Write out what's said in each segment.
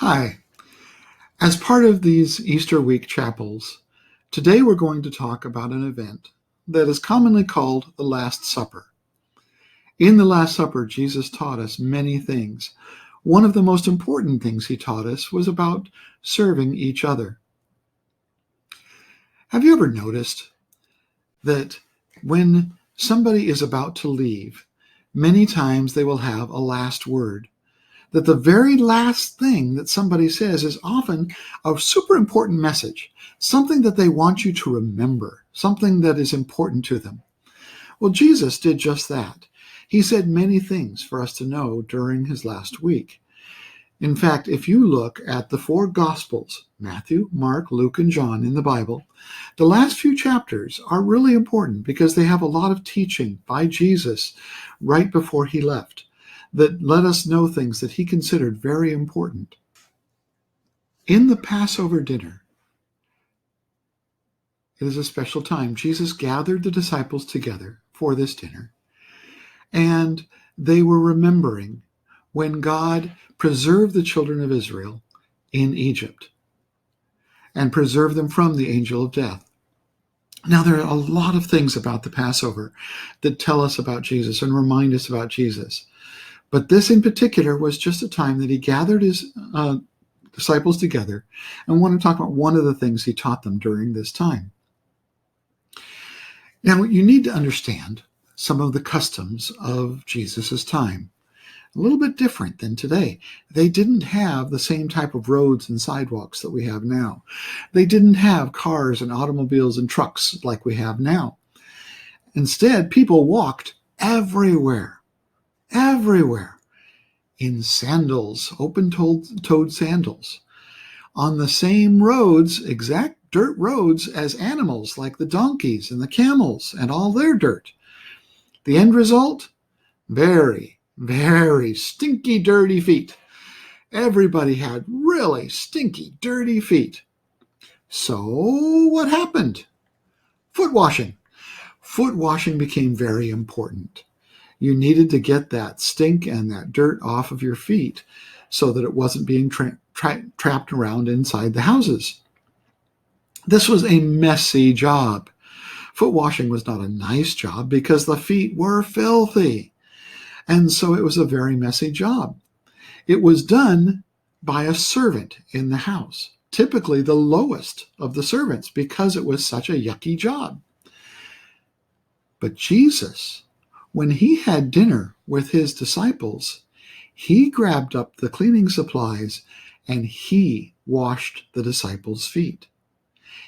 Hi. As part of these Easter week chapels, today we're going to talk about an event that is commonly called the Last Supper. In the Last Supper, Jesus taught us many things. One of the most important things he taught us was about serving each other. Have you ever noticed that when somebody is about to leave, many times they will have a last word? That the very last thing that somebody says is often a super important message, something that they want you to remember, something that is important to them. Well, Jesus did just that. He said many things for us to know during his last week. In fact, if you look at the four Gospels, Matthew, Mark, Luke, and John in the Bible, the last few chapters are really important because they have a lot of teaching by Jesus right before he left that let us know things that he considered very important. In the Passover dinner, it is a special time. Jesus gathered the disciples together for this dinner, and they were remembering when God preserved the children of Israel in Egypt and preserved them from the angel of death. Now, there are a lot of things about the Passover that tell us about Jesus and remind us about Jesus. But this in particular was just a time that he gathered his disciples together and want to talk about one of the things he taught them during this time. Now, you need to understand some of the customs of Jesus' time. A little bit different than today. They didn't have the same type of roads and sidewalks that we have now. They didn't have cars and automobiles and trucks like we have now. Instead, people walked everywhere, in sandals, open-toed sandals, on the same roads, exact dirt roads as animals like the donkeys and the camels and all their dirt. The end result? Very, very stinky, dirty feet. Everybody had really stinky, dirty feet. So what happened? Foot washing. Foot washing became very important. You needed to get that stink and that dirt off of your feet so that it wasn't being trapped around inside the houses. This was a messy job. Foot washing was not a nice job because the feet were filthy. And so it was a very messy job. It was done by a servant in the house, typically the lowest of the servants, because it was such a yucky job. But Jesus, when he had dinner with his disciples, he grabbed up the cleaning supplies and he washed the disciples' feet.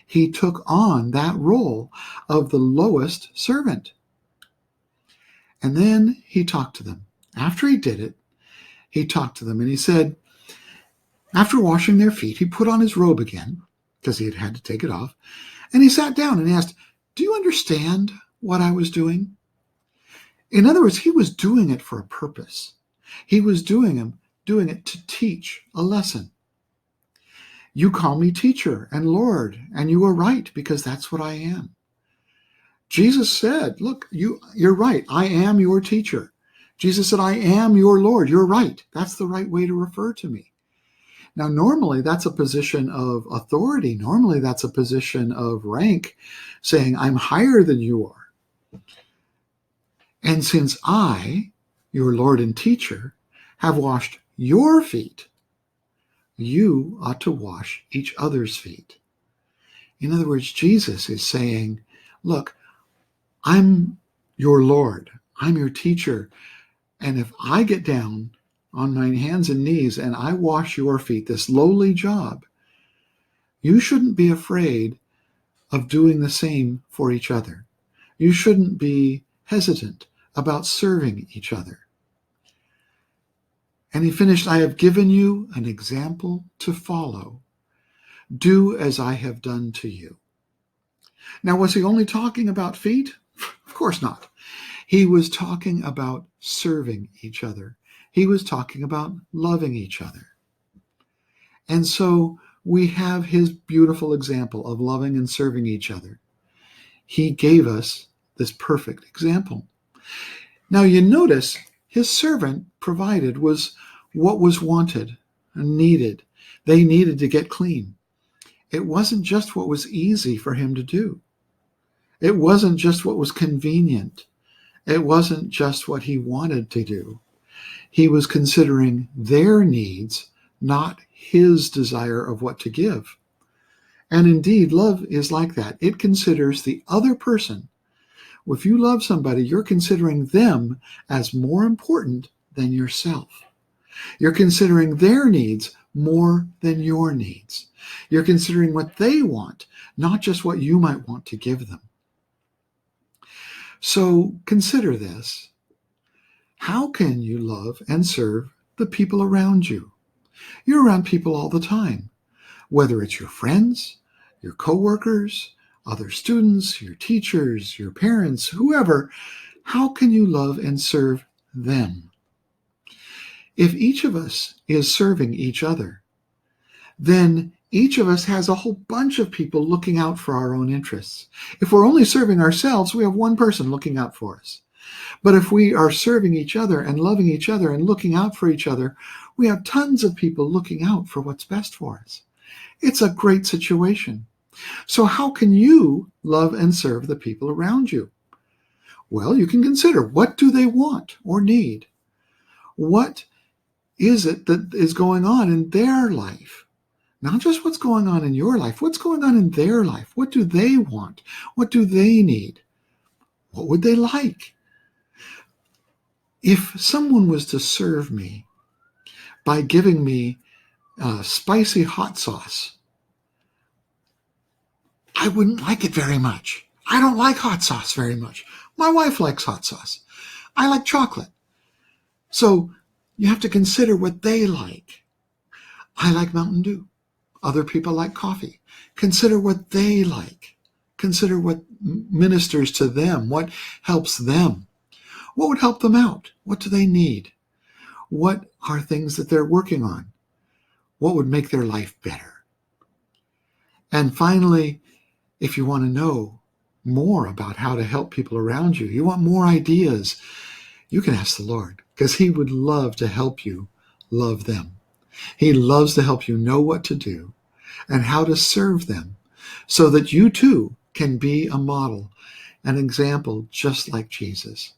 He took on that role of the lowest servant. And then he talked to them. After he did it, he talked to them and he said, after washing their feet, he put on his robe again, because he had had to take it off, and he sat down and asked, do you understand what I was doing? In other words, he was doing it for a purpose. He was doing it to teach a lesson. You call me teacher and Lord, and you are right, because that's what I am. Jesus said, look, you're right. I am your teacher. Jesus said, I am your Lord. You're right. That's the right way to refer to me. Now, normally that's a position of authority. Normally that's a position of rank, saying, I'm higher than you are. And since I, your Lord and teacher, have washed your feet, you ought to wash each other's feet. In other words, Jesus is saying, look, I'm your Lord. I'm your teacher. And if I get down on my hands and knees and I wash your feet, this lowly job, you shouldn't be afraid of doing the same for each other. You shouldn't be hesitant about serving each other. And he finished, I have given you an example to follow. Do as I have done to you. Now, was he only talking about feet? Of course not. He was talking about serving each other. He was talking about loving each other. And so we have his beautiful example of loving and serving each other. He gave us this perfect example. Now you notice his servant provided was what was wanted and needed. They needed to get clean. It wasn't just what was easy for him to do. It wasn't just what was convenient. It wasn't just what he wanted to do. He was considering their needs, not his desire of what to give. And indeed, love is like that. It considers the other person. If you love somebody, you're considering them as more important than yourself. You're considering their needs more than your needs. You're considering what they want, not just what you might want to give them. So consider this. How can you love and serve the people around you? You're around people all the time, whether it's your friends, your coworkers, other students, your teachers, your parents, whoever. How can you love and serve them? If each of us is serving each other, then each of us has a whole bunch of people looking out for our own interests. If we're only serving ourselves, we have one person looking out for us. But if we are serving each other and loving each other and looking out for each other, we have tons of people looking out for what's best for us. It's a great situation. So how can you love and serve the people around you? Well, you can consider, what do they want or need? What is it that is going on in their life? Not just what's going on in your life, what's going on in their life? What do they want? What do they need? What would they like? If someone was to serve me by giving me spicy hot sauce, I wouldn't like it very much. I don't like hot sauce very much. My wife likes hot sauce. I like chocolate. So you have to consider what they like. I like Mountain Dew. Other people like coffee. Consider what they like. Consider what ministers to them, what helps them. What would help them out? What do they need? What are things that they're working on? What would make their life better? And finally, if you want to know more about how to help people around you, you want more ideas, you can ask the Lord, because he would love to help you love them. He loves to help you know what to do and how to serve them so that you too can be a model, an example just like Jesus.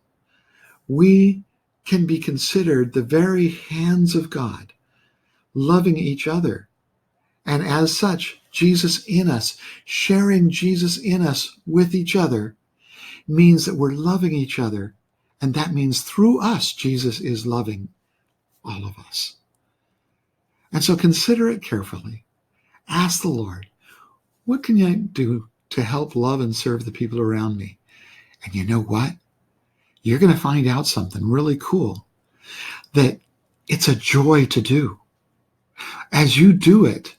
We can be considered the very hands of God, loving each other. And as such, Jesus in us, sharing Jesus in us with each other, means that we're loving each other. And that means through us, Jesus is loving all of us. And so consider it carefully. Ask the Lord, what can I do to help love and serve the people around me? And you know what? You're going to find out something really cool, that it's a joy to do. As you do it,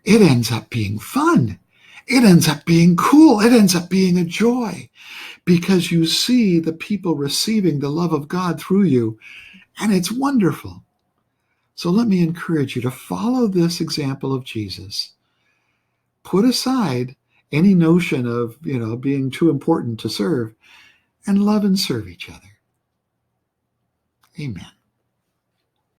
it ends up being fun. It ends up being cool. It ends up being a joy because you see the people receiving the love of God through you, and it's wonderful. So let me encourage you to follow this example of Jesus. Put aside any notion of, being too important to serve, and love and serve each other. Amen.